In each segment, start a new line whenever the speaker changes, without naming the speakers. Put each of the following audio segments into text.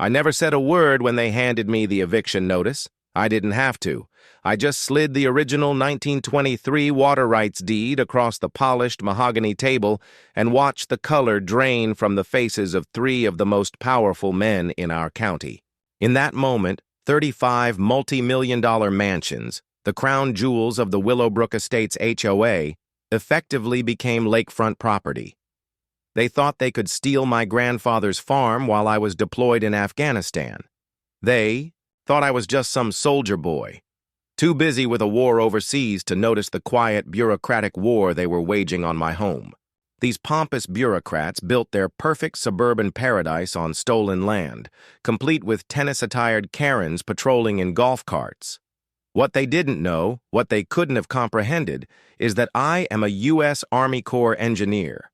I never said a word when they handed me the eviction notice. I didn't have to. I just slid the original 1923 water rights deed across the polished mahogany table and watched the color drain from the faces of three of the most powerful men in our county. In that moment, 35 multi-million-dollar mansions, the crown jewels of the Willowbrook Estates HOA, effectively became lakefront property. They thought they could steal my grandfather's farm while I was deployed in Afghanistan. They thought I was just some soldier boy, too busy with a war overseas to notice the quiet, bureaucratic war they were waging on my home. These pompous bureaucrats built their perfect suburban paradise on stolen land, complete with tennis-attired Karens patrolling in golf carts. What they didn't know, what they couldn't have comprehended, is that I am a U.S. Army Corps engineer.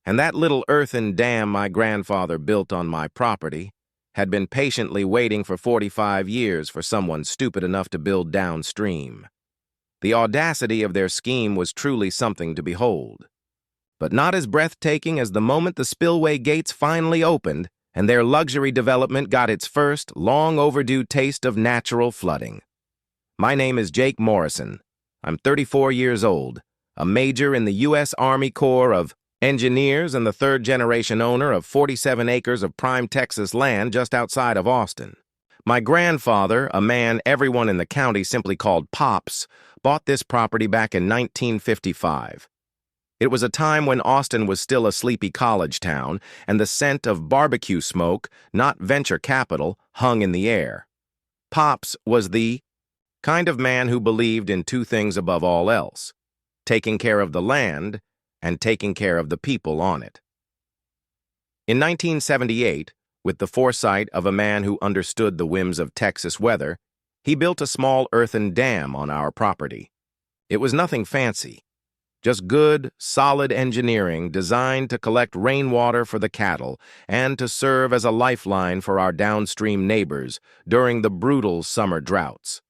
And that little earthen dam my grandfather built on my property had been patiently waiting for 45 years for someone stupid enough to build downstream. The audacity of their scheme was truly something to behold. But not as breathtaking as the moment the spillway gates finally opened and their luxury development got its first, long-overdue taste of natural flooding. My name is Jake Morrison. I'm 34 years old, a major in the U.S. Army Corps of Engineers and the third-generation owner of 47 acres of prime Texas land just outside of Austin. My grandfather, a man everyone in the county simply called Pops, bought this property back in 1955. It was a time when Austin was still a sleepy college town, and the scent of barbecue smoke, not venture capital, hung in the air. Pops was the kind of man who believed in two things above all else: taking care of the land and taking care of the people on it. In 1978, with the foresight of a man who understood the whims of Texas weather, he built a small earthen dam on our property. It was nothing fancy, just good, solid engineering designed to collect rainwater for the cattle and to serve as a lifeline for our downstream neighbors during the brutal summer droughts.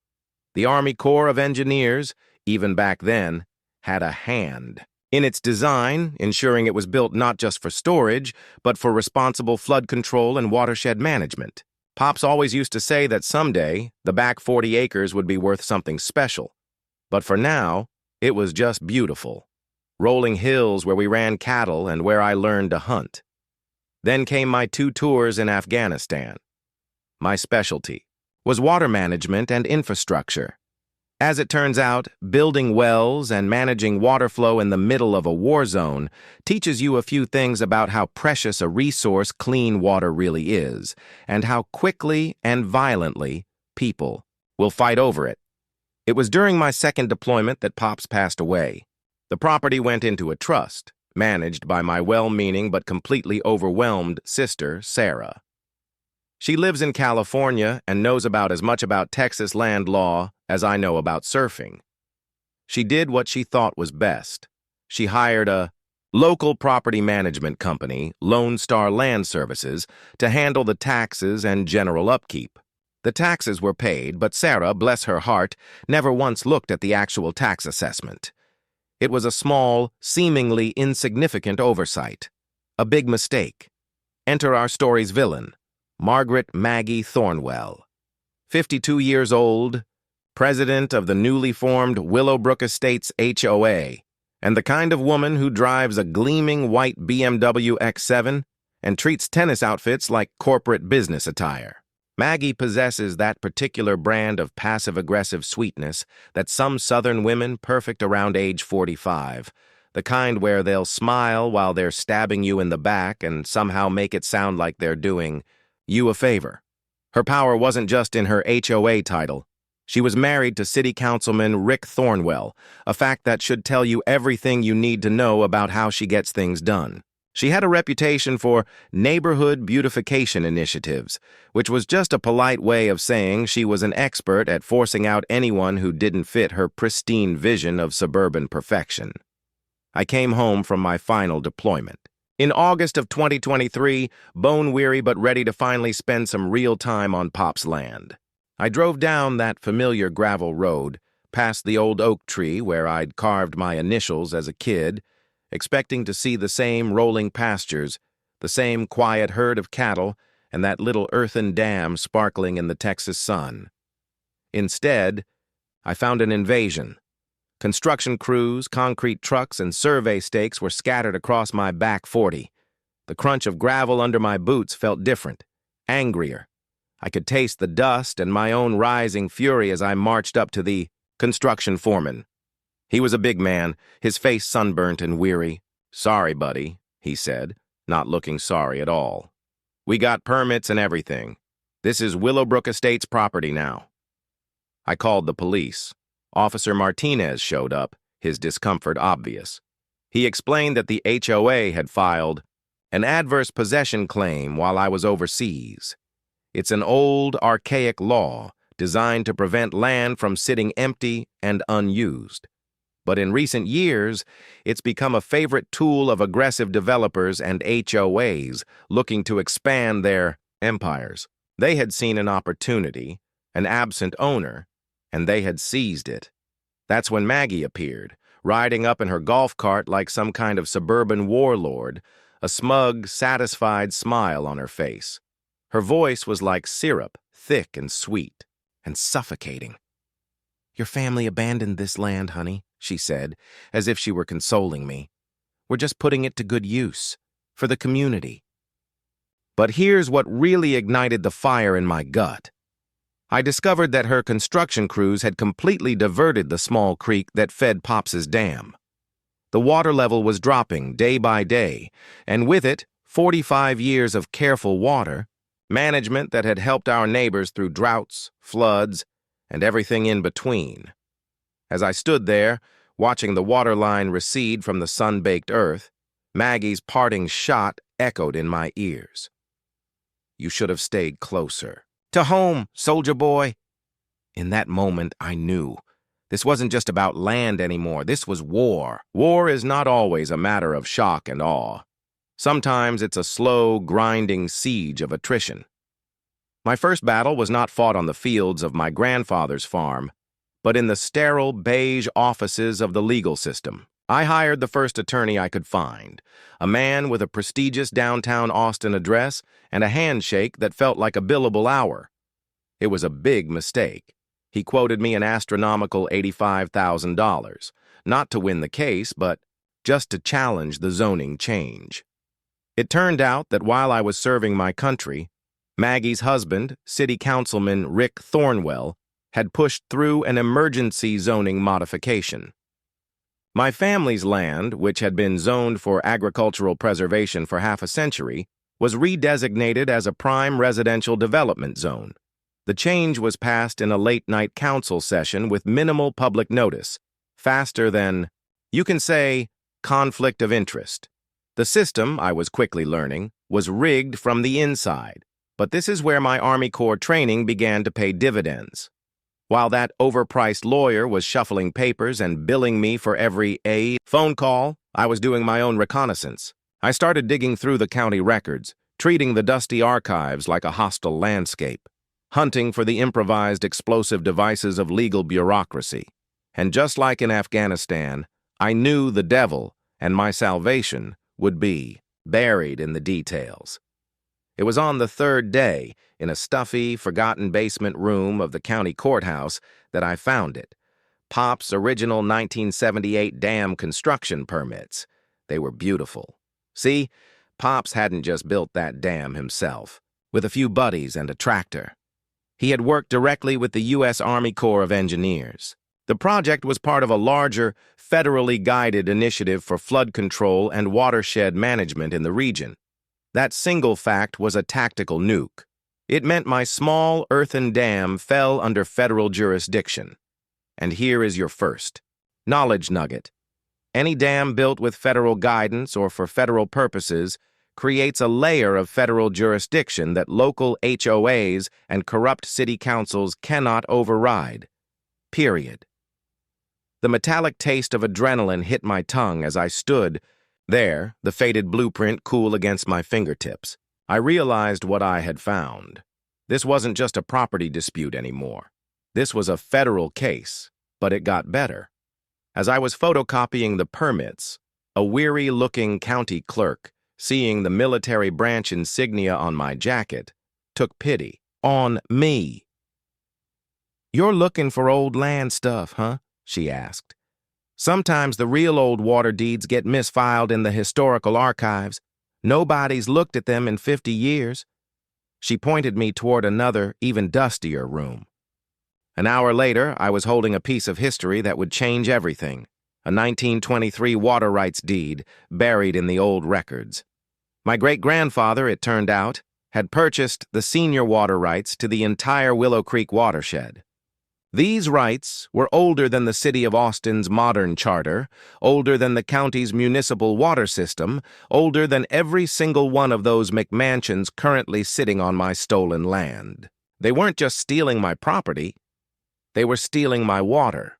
The Army Corps of Engineers, even back then, had a hand in its design, ensuring it was built not just for storage, but for responsible flood control and watershed management. Pops always used to say that someday the back 40 acres would be worth something special. But for now, it was just beautiful. Rolling hills where we ran cattle and where I learned to hunt. Then came my 2 tours in Afghanistan. My specialty was water management and infrastructure. As it turns out, building wells and managing water flow in the middle of a war zone teaches you a few things about how precious a resource clean water really is, and how quickly and violently people will fight over it. It was during my second deployment that Pops passed away. The property went into a trust, managed by my well-meaning but completely overwhelmed sister, Sarah. She lives in California and knows about as much about Texas land law as I know about surfing. She did what she thought was best. She hired a local property management company, Lone Star Land Services, to handle the taxes and general upkeep. The taxes were paid, but Sarah, bless her heart, never once looked at the actual tax assessment. It was a small, seemingly insignificant oversight. A big mistake. Enter our story's villain, Margaret Maggie Thornwell. 52 years old, president of the newly formed Willowbrook Estates HOA, and the kind of woman who drives a gleaming white BMW X7 and treats tennis outfits like corporate business attire. Maggie possesses that particular brand of passive-aggressive sweetness that some Southern women perfect around age 45, the kind where they'll smile while they're stabbing you in the back and somehow make it sound like they're doing you a favor. Her power wasn't just in her HOA title. She was married to City Councilman Rick Thornwell, a fact that should tell you everything you need to know about how she gets things done. She had a reputation for neighborhood beautification initiatives, which was just a polite way of saying she was an expert at forcing out anyone who didn't fit her pristine vision of suburban perfection. I came home from my final deployment. In August of 2023, bone-weary but ready to finally spend some real time on Pop's land. I drove down that familiar gravel road, past the old oak tree where I'd carved my initials as a kid, expecting to see the same rolling pastures, the same quiet herd of cattle, and that little earthen dam sparkling in the Texas sun. Instead, I found an invasion. Construction crews, concrete trucks, and survey stakes were scattered across my back 40. The crunch of gravel under my boots felt different, angrier. I could taste the dust and my own rising fury as I marched up to the construction foreman. He was a big man, his face sunburnt and weary. "Sorry, buddy," he said, not looking sorry at all. "We got permits and everything. This is Willowbrook Estates property now." I called the police. Officer Martinez showed up, his discomfort obvious. He explained that the HOA had filed an adverse possession claim while I was overseas. It's an old, archaic law designed to prevent land from sitting empty and unused. But in recent years, it's become a favorite tool of aggressive developers and HOAs looking to expand their empires. They had seen an opportunity, an absent owner, and they had seized it. That's when Maggie appeared, riding up in her golf cart like some kind of suburban warlord, a smug, satisfied smile on her face. Her voice was like syrup, thick and sweet, and suffocating. "Your family abandoned this land, honey," she said, as if she were consoling me. "We're just putting it to good use, for the community." But here's what really ignited the fire in my gut. I discovered that her construction crews had completely diverted the small creek that fed Pops's dam. The water level was dropping day by day, and with it, 45 years of careful water management that had helped our neighbors through droughts, floods, and everything in between. As I stood there, watching the water line recede from the sun-baked earth, Maggie's parting shot echoed in my ears. "You should have stayed closer. To home, soldier boy." In that moment, I knew. This wasn't just about land anymore. This was war. War is not always a matter of shock and awe. Sometimes it's a slow, grinding siege of attrition. My first battle was not fought on the fields of my grandfather's farm, but in the sterile, beige offices of the legal system. I hired the first attorney I could find, a man with a prestigious downtown Austin address and a handshake that felt like a billable hour. It was a big mistake. He quoted me an astronomical $85,000, not to win the case, but just to challenge the zoning change. It turned out that while I was serving my country, Maggie's husband, City Councilman Rick Thornwell, had pushed through an emergency zoning modification. My family's land, which had been zoned for agricultural preservation for half a century, was redesignated as a prime residential development zone. The change was passed in a late-night council session with minimal public notice, faster than, you can say, conflict of interest. The system, I was quickly learning, was rigged from the inside, but this is where my Army Corps training began to pay dividends. While that overpriced lawyer was shuffling papers and billing me for every phone call, I was doing my own reconnaissance. I started digging through the county records, treating the dusty archives like a hostile landscape, hunting for the improvised explosive devices of legal bureaucracy. And just like in Afghanistan, I knew the devil and my salvation would be buried in the details. It was on the third day, in a stuffy, forgotten basement room of the county courthouse, that I found it. Pop's original 1978 dam construction permits. They were beautiful. See, Pops hadn't just built that dam himself, with a few buddies and a tractor. He had worked directly with the U.S. Army Corps of Engineers. The project was part of a larger, federally guided initiative for flood control and watershed management in the region. That single fact was a tactical nuke. It meant my small earthen dam fell under federal jurisdiction. And here is your first knowledge nugget. Any dam built with federal guidance or for federal purposes creates a layer of federal jurisdiction that local HOAs and corrupt city councils cannot override. Period. The metallic taste of adrenaline hit my tongue as I stood there, the faded blueprint cool against my fingertips. I realized what I had found. This wasn't just a property dispute anymore. This was a federal case, but it got better. As I was photocopying the permits, a weary-looking county clerk, seeing the military branch insignia on my jacket, took pity on me. "You're looking for old land stuff, huh?" she asked. "Sometimes the real old water deeds get misfiled in the historical archives. Nobody's looked at them in 50 years. She pointed me toward another, even dustier room. An hour later, I was holding a piece of history that would change everything. A 1923 water rights deed buried in the old records. My great-grandfather, it turned out, had purchased the senior water rights to the entire Willow Creek watershed. These rights were older than the city of Austin's modern charter, older than the county's municipal water system, older than every single one of those McMansions currently sitting on my stolen land. They weren't just stealing my property, they were stealing my water.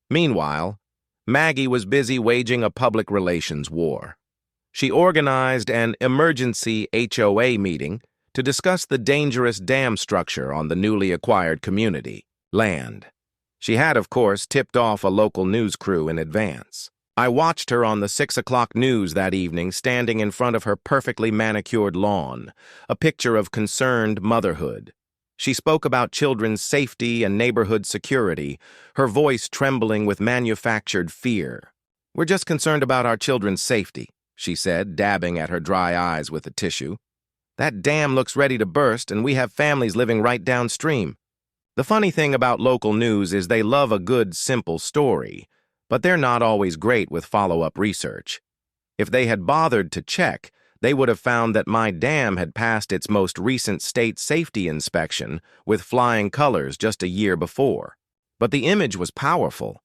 Meanwhile, Maggie was busy waging a public relations war. She organized an emergency HOA meeting to discuss the dangerous dam structure on the newly acquired community land. She had, of course, tipped off a local news crew in advance. I watched her on the 6 o'clock news that evening standing in front of her perfectly manicured lawn, a picture of concerned motherhood. She spoke about children's safety and neighborhood security, her voice trembling with manufactured fear. "We're just concerned about our children's safety," she said, dabbing at her dry eyes with a tissue. "That dam looks ready to burst, and we have families living right downstream." The funny thing about local news is they love a good, simple story, but they're not always great with follow-up research. If they had bothered to check, they would have found that my dam had passed its most recent state safety inspection with flying colors just a year before. But the image was powerful.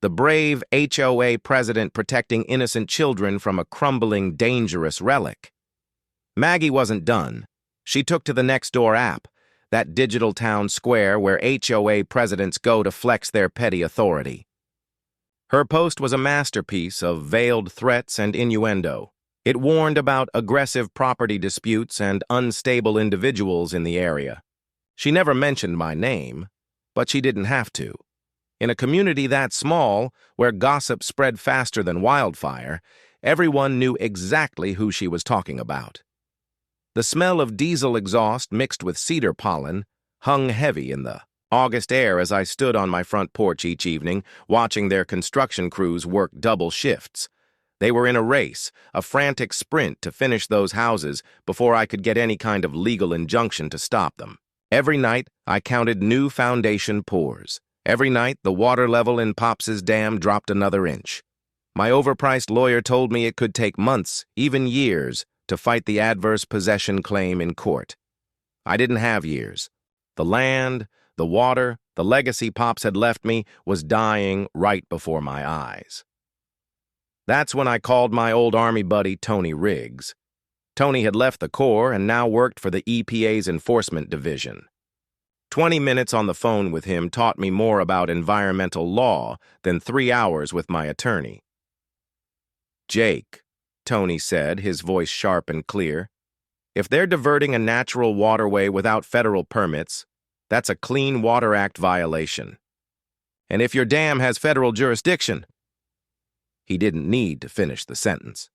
The brave HOA president protecting innocent children from a crumbling, dangerous relic. Maggie wasn't done. She took to the Nextdoor app, that digital town square where HOA presidents go to flex their petty authority. Her post was a masterpiece of veiled threats and innuendo. It warned about aggressive property disputes and unstable individuals in the area. She never mentioned my name, but she didn't have to. In a community that small, where gossip spread faster than wildfire, everyone knew exactly who she was talking about. The smell of diesel exhaust mixed with cedar pollen hung heavy in the August air as I stood on my front porch each evening, watching their construction crews work double shifts. They were in a race, a frantic sprint to finish those houses before I could get any kind of legal injunction to stop them. Every night, I counted new foundation pours. Every night, the water level in Pops's dam dropped another inch. My overpriced lawyer told me it could take months, even years, to fight the adverse possession claim in court. I didn't have years. The land, the water, the legacy Pops had left me was dying right before my eyes. That's when I called my old Army buddy Tony Riggs. Tony had left the Corps and now worked for the EPA's Enforcement Division. 20 minutes on the phone with him taught me more about environmental law than 3 hours with my attorney. "Jake," Tony said, his voice sharp and clear, "if they're diverting a natural waterway without federal permits, that's a Clean Water Act violation. And if your dam has federal jurisdiction..." He didn't need to finish the sentence.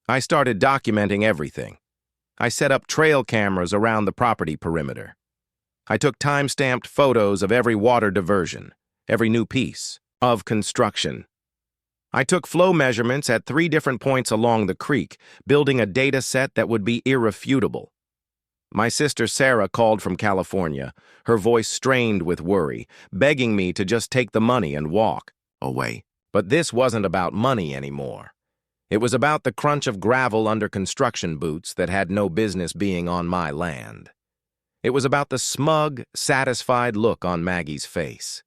I started documenting everything. I set up trail cameras around the property perimeter. I took time-stamped photos of every water diversion, every new piece of construction. I took flow measurements at 3 different points along the creek, building a data set that would be irrefutable. My sister Sarah called from California, her voice strained with worry, begging me to just take the money and walk away. But this wasn't about money anymore. It was about the crunch of gravel under construction boots that had no business being on my land. It was about the smug, satisfied look on Maggie's face.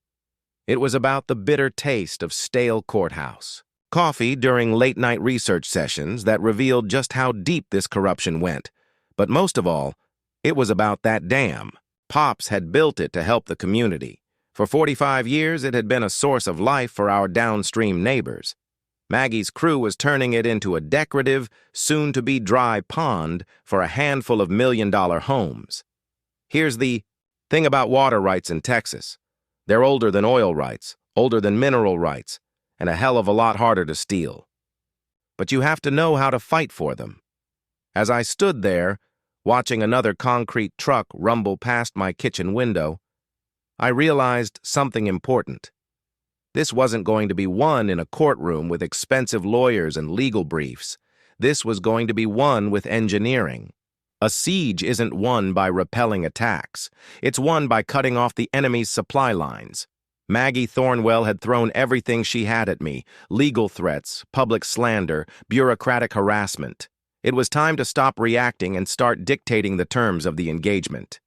It was about the bitter taste of stale courthouse coffee during late-night research sessions that revealed just how deep this corruption went. But most of all, it was about that dam. Pops had built it to help the community. For 45 years, it had been a source of life for our downstream neighbors. Maggie's crew was turning it into a decorative, soon-to-be dry pond for a handful of million-dollar homes. Here's the thing about water rights in Texas. They're older than oil rights, older than mineral rights, and a hell of a lot harder to steal. But you have to know how to fight for them. As I stood there, Watching another concrete truck rumble past my kitchen window, I realized something important. This wasn't going to be won in a courtroom with expensive lawyers and legal briefs. This was going to be won with engineering. A siege isn't won by repelling attacks. It's won by cutting off the enemy's supply lines. Maggie Thornwell had thrown everything she had at me: legal threats, public slander, bureaucratic harassment. It was time to stop reacting and start dictating the terms of the engagement.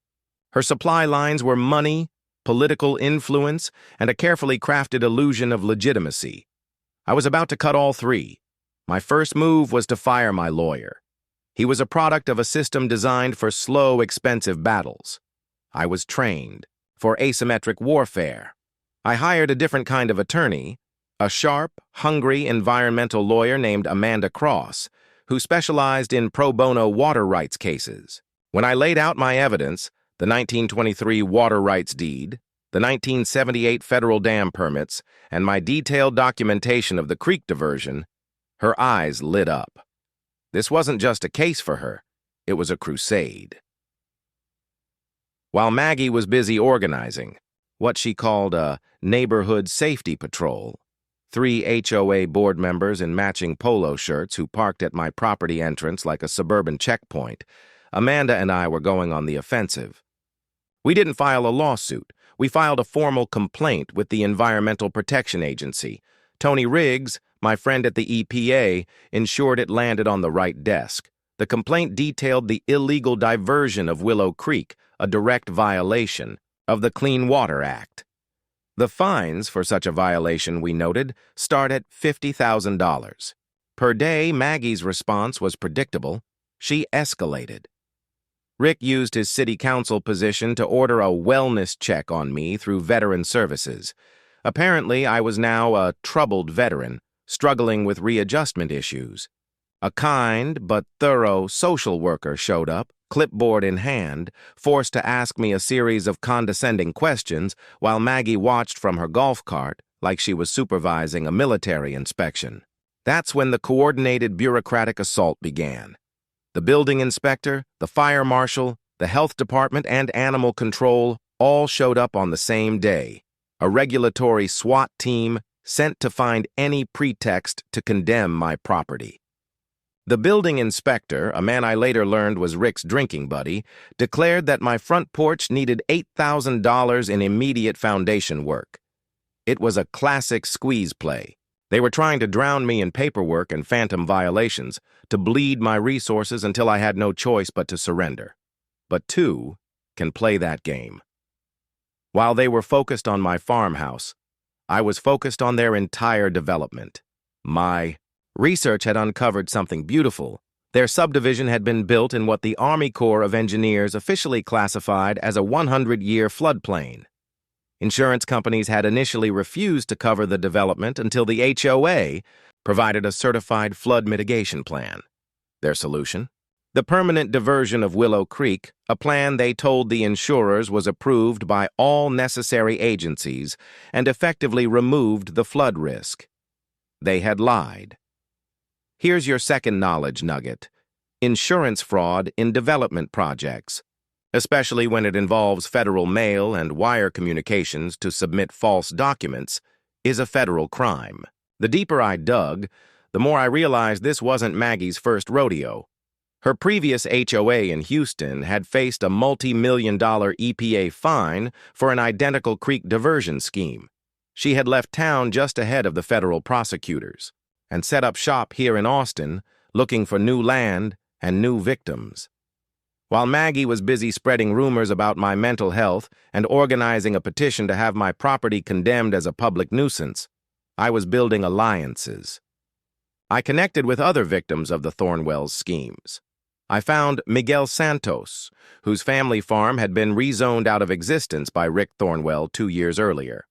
Her supply lines were money, political influence, and a carefully crafted illusion of legitimacy. I was about to cut all three. My first move was to fire my lawyer. He was a product of a system designed for slow, expensive battles. I was trained for asymmetric warfare. I hired a different kind of attorney, a sharp, hungry environmental lawyer named Amanda Cross, who specialized in pro bono water rights cases. When I laid out my evidence, the 1923 water rights deed, the 1978 federal dam permits, and my detailed documentation of the creek diversion, her eyes lit up. This wasn't just a case for her, it was a crusade. While Maggie was busy organizing what she called a neighborhood safety patrol, 3 HOA board members in matching polo shirts who parked at my property entrance like a suburban checkpoint, Amanda and I were going on the offensive. We didn't file a lawsuit. We filed a formal complaint with the Environmental Protection Agency. Tony Riggs, my friend at the EPA, ensured it landed on the right desk. The complaint detailed the illegal diversion of Willow Creek, a direct violation of the Clean Water Act. The fines for such a violation, we noted, start at $50,000. Per day, Maggie's response was predictable. She escalated. Rick used his city council position to order a wellness check on me through veteran services. Apparently, I was now a troubled veteran, struggling with readjustment issues. A kind but thorough social worker showed up, clipboard in hand, forced to ask me a series of condescending questions while Maggie watched from her golf cart like she was supervising a military inspection. That's when the coordinated bureaucratic assault began. The building inspector, the fire marshal, the health department, and animal control all showed up on the same day. A regulatory SWAT team sent to find any pretext to condemn my property. The building inspector, a man I later learned was Rick's drinking buddy, declared that my front porch needed $8,000 in immediate foundation work. It was a classic squeeze play. They were trying to drown me in paperwork and phantom violations, to bleed my resources until I had no choice but to surrender. But two can play that game. While they were focused on my farmhouse, I was focused on their entire development. My research had uncovered something beautiful. Their subdivision had been built in what the Army Corps of Engineers officially classified as a 100-year floodplain. Insurance companies had initially refused to cover the development until the HOA provided a certified flood mitigation plan. Their solution? The permanent diversion of Willow Creek, a plan they told the insurers was approved by all necessary agencies and effectively removed the flood risk. They had lied. Here's your second knowledge nugget: insurance fraud in development projects, especially when it involves federal mail and wire communications to submit false documents, is a federal crime. The deeper I dug, the more I realized this wasn't Maggie's first rodeo. Her previous HOA in Houston had faced a multi-million-dollar EPA fine for an identical creek diversion scheme. She had left town just ahead of the federal prosecutors and set up shop here in Austin, looking for new land and new victims. While Maggie was busy spreading rumors about my mental health and organizing a petition to have my property condemned as a public nuisance, I was building alliances. I connected with other victims of the Thornwells' schemes. I found Miguel Santos, whose family farm had been rezoned out of existence by Rick Thornwell 2 years earlier.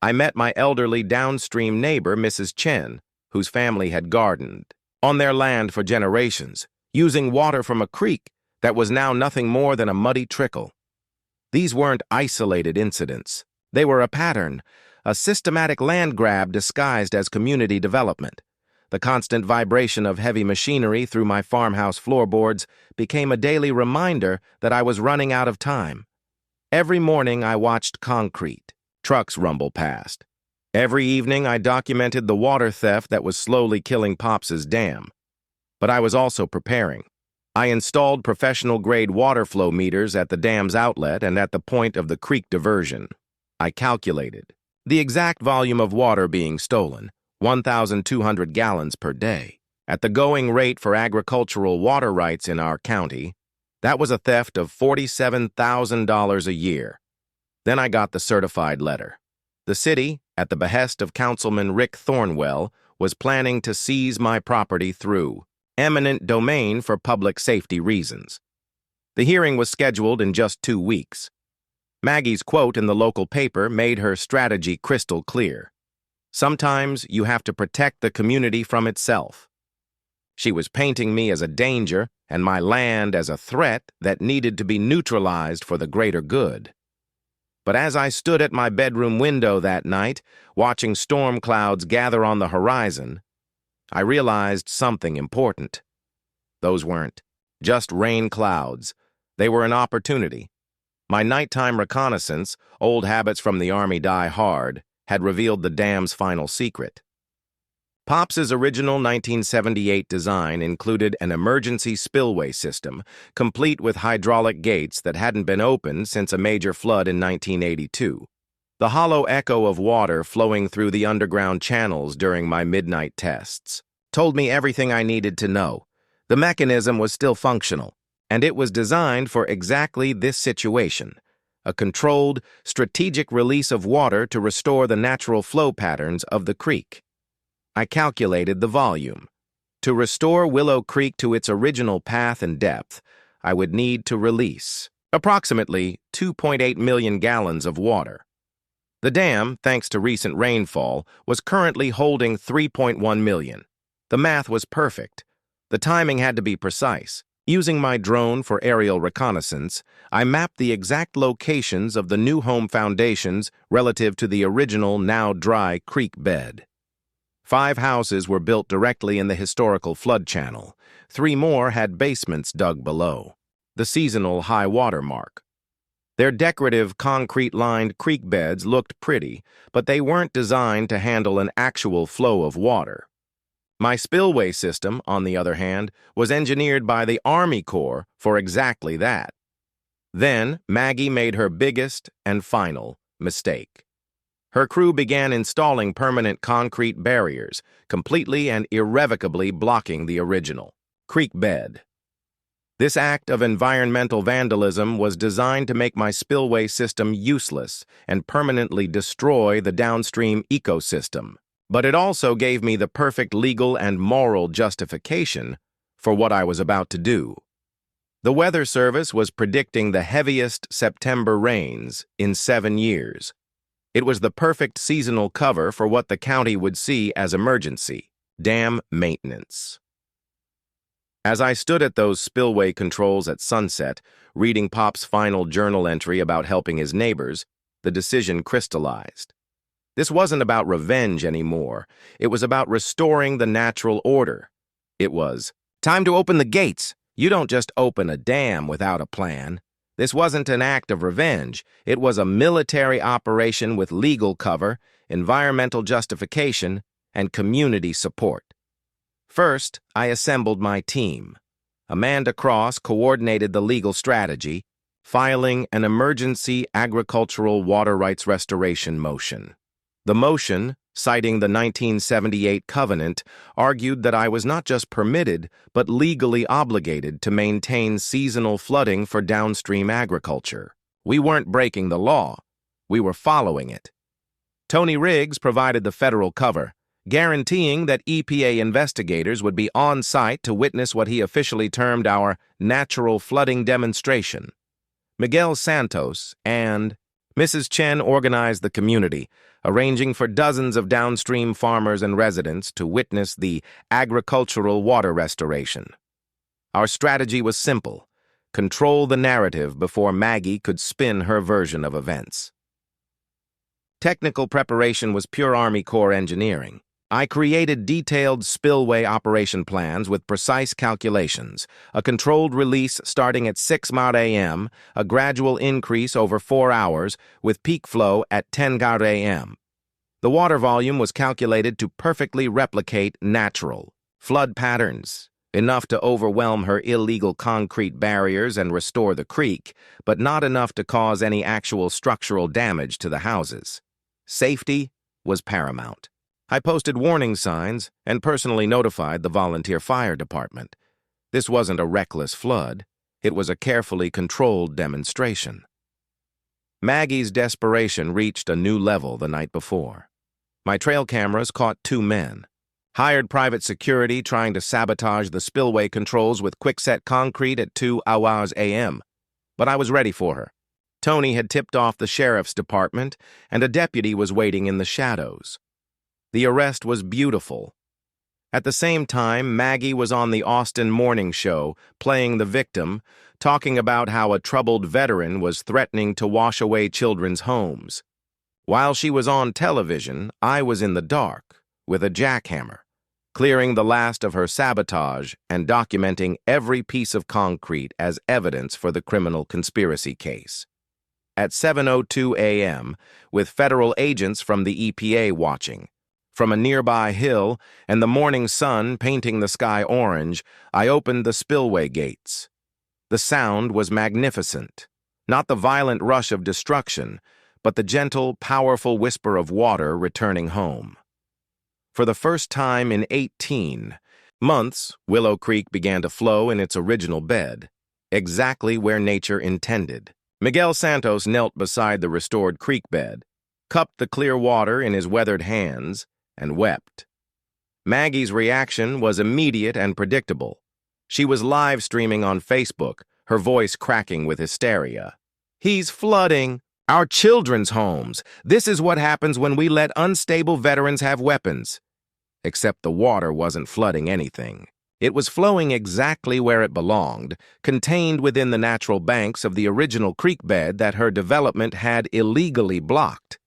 I met my elderly downstream neighbor, Mrs. Chen, whose family had gardened on their land for generations, using water from a creek that was now nothing more than a muddy trickle. These weren't isolated incidents. They were a pattern, a systematic land grab disguised as community development. The constant vibration of heavy machinery through my farmhouse floorboards became a daily reminder that I was running out of time. Every morning I watched concrete, trucks rumble past. Every evening I documented the water theft that was slowly killing Pops's dam. But I was also preparing. I installed professional-grade water flow meters at the dam's outlet and at the point of the creek diversion. I calculated the exact volume of water being stolen, 1,200 gallons per day. At the going rate for agricultural water rights in our county, that was a theft of $47,000 a year. Then I got the certified letter. The city, at the behest of Councilman Rick Thornwell, was planning to seize my property through eminent domain for public safety reasons. The hearing was scheduled in just 2 weeks. Maggie's quote in the local paper made her strategy crystal clear. Sometimes you have to protect the community from itself. She was painting me as a danger and my land as a threat that needed to be neutralized for the greater good. But as I stood at my bedroom window that night, watching storm clouds gather on the horizon, I realized something important. Those weren't just rain clouds. They were an opportunity. My nighttime reconnaissance, old habits from the Army die hard, had revealed the dam's final secret. Pops's original 1978 design included an emergency spillway system, complete with hydraulic gates that hadn't been opened since a major flood in 1982. The hollow echo of water flowing through the underground channels during my midnight tests told me everything I needed to know. The mechanism was still functional, and it was designed for exactly this situation: a controlled, strategic release of water to restore the natural flow patterns of the creek. I calculated the volume. To restore Willow Creek to its original path and depth, I would need to release approximately 2.8 million gallons of water. The dam, thanks to recent rainfall, was currently holding 3.1 million. The math was perfect. The timing had to be precise. Using my drone for aerial reconnaissance, I mapped the exact locations of the new home foundations relative to the original, now dry, creek bed. 5 houses were built directly in the historical flood channel. 3 more had basements dug below, the seasonal high water mark. Their decorative, concrete-lined creek beds looked pretty, but they weren't designed to handle an actual flow of water. My spillway system, on the other hand, was engineered by the Army Corps for exactly that. Then, Maggie made her biggest and final mistake. Her crew began installing permanent concrete barriers, completely and irrevocably blocking the original creek bed. This act of environmental vandalism was designed to make my spillway system useless and permanently destroy the downstream ecosystem. But it also gave me the perfect legal and moral justification for what I was about to do. The Weather Service was predicting the heaviest September rains in 7 years. It was the perfect seasonal cover for what the county would see as emergency dam maintenance. As I stood at those spillway controls at sunset, reading Pop's final journal entry about helping his neighbors, the decision crystallized. This wasn't about revenge anymore. It was about restoring the natural order. It was time to open the gates. You don't just open a dam without a plan. This wasn't an act of revenge. It was a military operation with legal cover, environmental justification, and community support. First, I assembled my team. Amanda Cross coordinated the legal strategy, filing an emergency agricultural water rights restoration motion. The motion, citing the 1978 covenant, argued that I was not just permitted, but legally obligated to maintain seasonal flooding for downstream agriculture. We weren't breaking the law. We were following it. Tony Riggs provided the federal cover, guaranteeing that EPA investigators would be on site to witness what he officially termed our natural flooding demonstration. Miguel Santos and Mrs. Chen organized the community, arranging for dozens of downstream farmers and residents to witness the agricultural water restoration. Our strategy was simple: control the narrative before Maggie could spin her version of events. Technical preparation was pure Army Corps engineering. I created detailed spillway operation plans with precise calculations, a controlled release starting at 6 a.m., a gradual increase over 4 hours, with peak flow at 10 a.m. The water volume was calculated to perfectly replicate natural flood patterns, enough to overwhelm her illegal concrete barriers and restore the creek, but not enough to cause any actual structural damage to the houses. Safety was paramount. I posted warning signs and personally notified the volunteer fire department. This wasn't a reckless flood. It was a carefully controlled demonstration. Maggie's desperation reached a new level the night before. My trail cameras caught 2 men. Hired private security trying to sabotage the spillway controls with quickset concrete at 2 hours a.m. But I was ready for her. Tony had tipped off the sheriff's department, and a deputy was waiting in the shadows. The arrest was beautiful. At the same time, Maggie was on the Austin morning show, playing the victim, talking about how a troubled veteran was threatening to wash away children's homes. While she was on television, I was in the dark, with a jackhammer, clearing the last of her sabotage and documenting every piece of concrete as evidence for the criminal conspiracy case. At 7:02 a.m., with federal agents from the EPA watching, from a nearby hill and the morning sun painting the sky orange, I opened the spillway gates. The sound was magnificent, not the violent rush of destruction, but the gentle, powerful whisper of water returning home. For the first time in 18 months, Willow Creek began to flow in its original bed, exactly where nature intended. Miguel Santos knelt beside the restored creek bed, cupped the clear water in his weathered hands, and wept. Maggie's reaction was immediate and predictable. She was live streaming on Facebook, her voice cracking with hysteria. "He's flooding our children's homes. This is what happens when we let unstable veterans have weapons." Except the water wasn't flooding anything. It was flowing exactly where it belonged, contained within the natural banks of the original creek bed that her development had illegally blocked.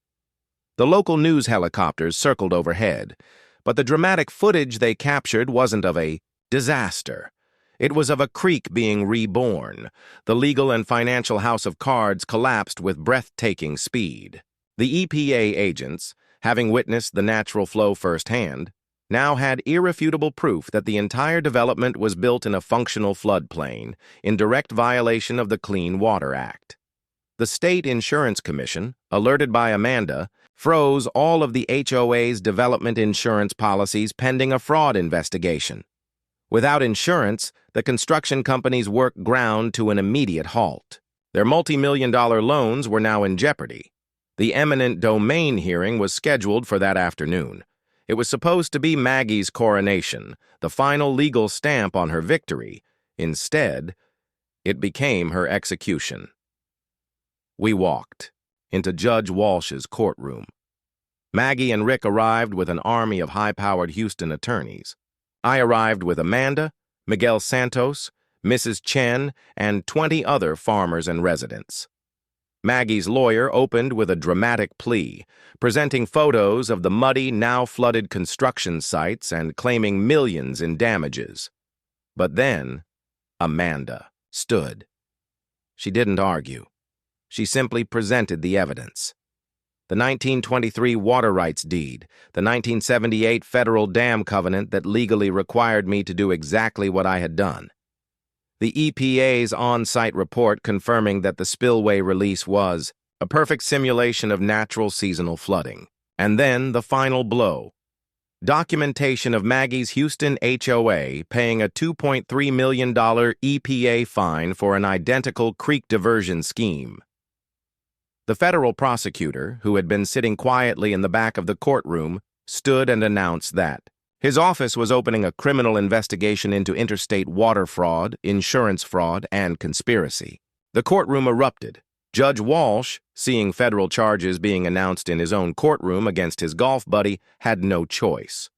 The local news helicopters circled overhead, but the dramatic footage they captured wasn't of a disaster. It was of a creek being reborn. The legal and financial house of cards collapsed with breathtaking speed. The EPA agents, having witnessed the natural flow firsthand, now had irrefutable proof that the entire development was built in a functional floodplain, in direct violation of the Clean Water Act. The State Insurance Commission, alerted by Amanda, froze all of the HOA's development insurance policies pending a fraud investigation. Without insurance, the construction companies work ground to an immediate halt. Their multi-million-dollar loans were now in jeopardy. The eminent domain hearing was scheduled for that afternoon. It was supposed to be Maggie's coronation, the final legal stamp on her victory. Instead, it became her execution. We walked into Judge Walsh's courtroom. Maggie and Rick arrived with an army of high-powered Houston attorneys. I arrived with Amanda, Miguel Santos, Mrs. Chen, and 20 other farmers and residents. Maggie's lawyer opened with a dramatic plea, presenting photos of the muddy, now-flooded construction sites and claiming millions in damages. But then, Amanda stood. She didn't argue. She simply presented the evidence. The 1923 water rights deed, the 1978 federal dam covenant that legally required me to do exactly what I had done. The EPA's on-site report confirming that the spillway release was a perfect simulation of natural seasonal flooding. And then the final blow. Documentation of Maggie's Houston HOA paying a $2.3 million EPA fine for an identical creek diversion scheme. The federal prosecutor, who had been sitting quietly in the back of the courtroom, stood and announced that his office was opening a criminal investigation into interstate water fraud, insurance fraud, and conspiracy. The courtroom erupted. Judge Walsh, seeing federal charges being announced in his own courtroom against his golf buddy, had no choice.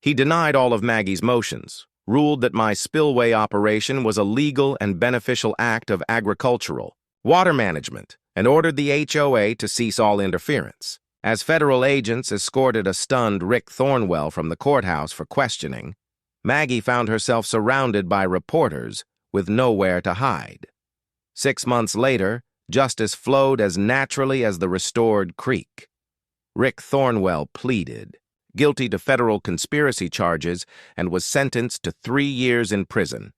He denied all of Maggie's motions, ruled that my spillway operation was a legal and beneficial act of agricultural water management, and ordered the HOA to cease all interference. As federal agents escorted a stunned Rick Thornwell from the courthouse for questioning, Maggie found herself surrounded by reporters with nowhere to hide. 6 months later, justice flowed as naturally as the restored creek. Rick Thornwell pleaded guilty to federal conspiracy charges and was sentenced to 3 years in prison.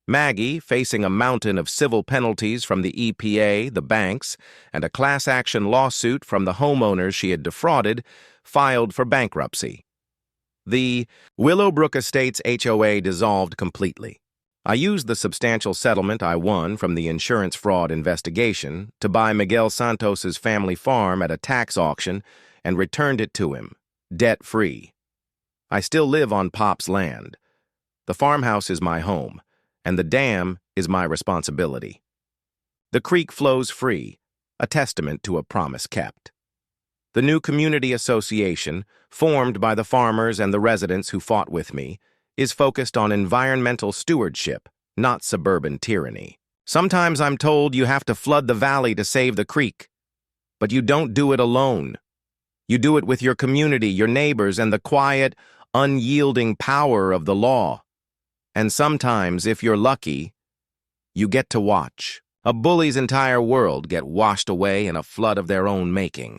Maggie, facing a mountain of civil penalties from the EPA, the banks, and a class-action lawsuit from the homeowners she had defrauded, filed for bankruptcy. The Willowbrook Estates HOA dissolved completely. I used the substantial settlement I won from the insurance fraud investigation to buy Miguel Santos's family farm at a tax auction and returned it to him, debt-free. I still live on Pop's land. The farmhouse is my home, and the dam is my responsibility. The creek flows free, a testament to a promise kept. The new community association, formed by the farmers and the residents who fought with me, is focused on environmental stewardship, not suburban tyranny. Sometimes I'm told you have to flood the valley to save the creek, but you don't do it alone. You do it with your community, your neighbors, and the quiet, unyielding power of the law. And sometimes, if you're lucky, you get to watch a bully's entire world get washed away in a flood of their own making.